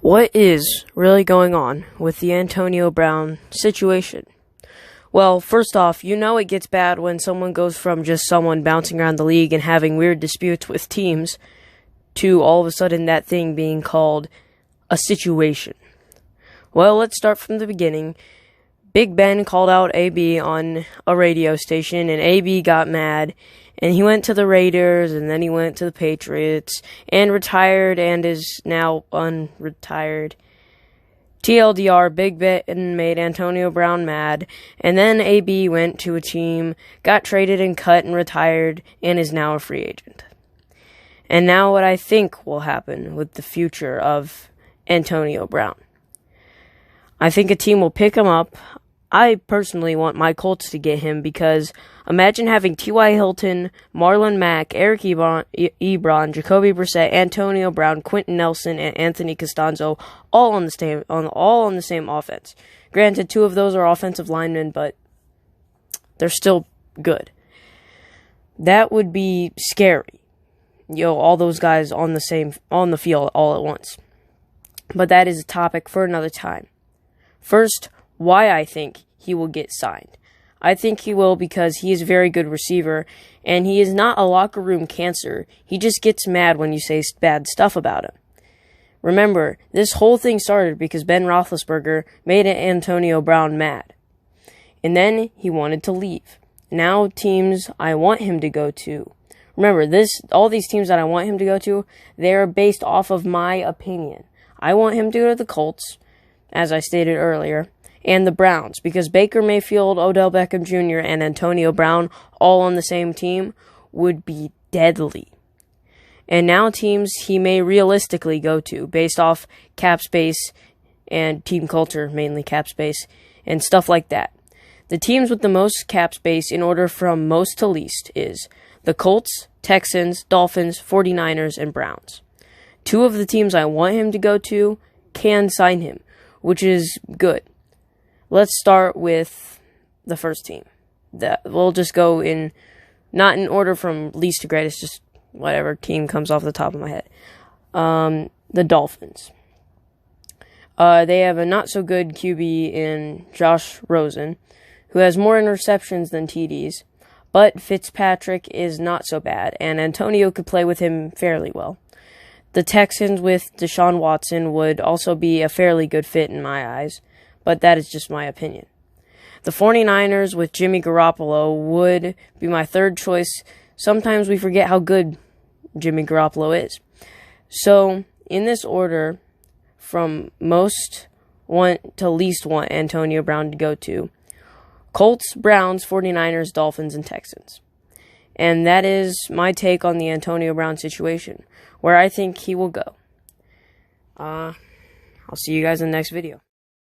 What is really going on with the Antonio Brown situation? Well, first off, you know it gets bad when someone goes from just someone bouncing around the league and having weird disputes with teams to all of a sudden that thing being called a situation. Well, let's start from the beginning. Big Ben called out AB on a radio station, and AB got mad, and he went to the Raiders, and then he went to the Patriots, and retired, and is now unretired. TLDR, Big Ben made Antonio Brown mad, and then AB went to a team, got traded and cut and retired, and is now a free agent. And now what I think will happen with the future of Antonio Brown. I think a team will pick him up. I personally want my Colts to get him because imagine having T.Y. Hilton, Marlon Mack, Eric Ebron, Jacoby Brissett, Antonio Brown, Quentin Nelson, and Anthony Costanzo all on the same offense. Granted, two of those are offensive linemen, but they're still good. That would be scary. All those guys on the field all at once. But that is a topic for another time. First, why I think he will get signed. I think he will because he is a very good receiver, and he is not a locker room cancer. He just gets mad when you say bad stuff about him. Remember, this whole thing started because Ben Roethlisberger made Antonio Brown mad. And then he wanted to leave. Now teams I want him to go to. Remember, all these teams that I want him to go to, they are based off of my opinion. I want him to go to the Colts, as I stated earlier, and the Browns, because Baker Mayfield, Odell Beckham Jr., and Antonio Brown all on the same team would be deadly. And now teams he may realistically go to, based off cap space and team culture, mainly cap space, and stuff like that. The teams with the most cap space in order from most to least is the Colts, Texans, Dolphins, 49ers, and Browns. Two of the teams I want him to go to can sign him, which is good. Let's start with the first team. We'll just go not in order from least to greatest, just whatever team comes off the top of my head. The Dolphins. They have a not-so-good QB in Josh Rosen, who has more interceptions than TDs, but Fitzpatrick is not so bad, and Antonio could play with him fairly well. The Texans with Deshaun Watson would also be a fairly good fit in my eyes, but that is just my opinion. The 49ers with Jimmy Garoppolo would be my third choice. Sometimes we forget how good Jimmy Garoppolo is. So, in this order, from most want to least want Antonio Brown to go to, Colts, Browns, 49ers, Dolphins, and Texans. And that is my take on the Antonio Brown situation, where I think he will go. I'll see you guys in the next video.